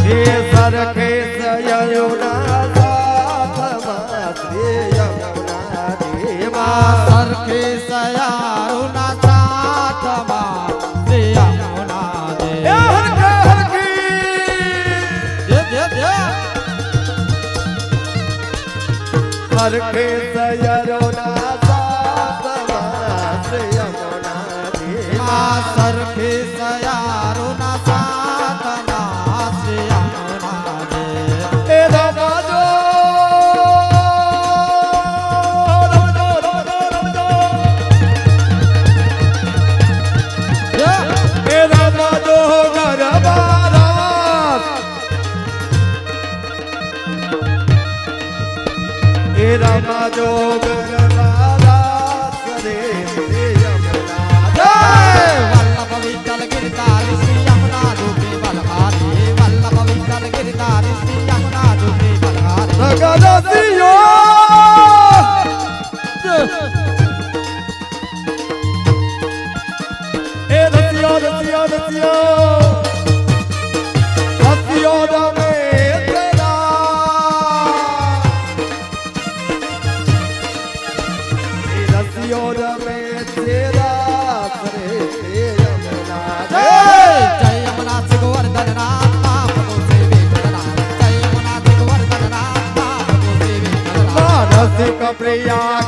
એ સરખે સયયુના સાથમાં શ્રી યમુના દેવા સરખે સયારુના સાથમાં શ્રી યમુના દેવા સરખે સયયુના સાથમાં શ્રી યમુના દેવા સરખે સયારુના સાથમાં શ્રી યમુના દેવા એ રમજો એ રમજો ગરબારાસ એ રમજો ગરબારાસ રે યમુના વલ્લભ વિઠ્ઠલ ગિરધારી શ્રી યમુના દુખી બલહારી વલ્લભ વિઠ્ઠલ ગિરધારી શ્રી યમુના દુખી બલહારી સગદસિયો એ રસિયો રસિયો રસિયો રસિયો રમે તેરા એ રસિયો રમે તેરા સરે યમુના જય યમુના શ્રી ગોવર્ધન નાથ પ્રભુ શ્રી વિઠ્ઠલનાથ જય યમુના શ્રી ગોવર્ધન નાથ પ્રભુ શ્રી વિઠ્ઠલનાથ માનસિક પ્રિયા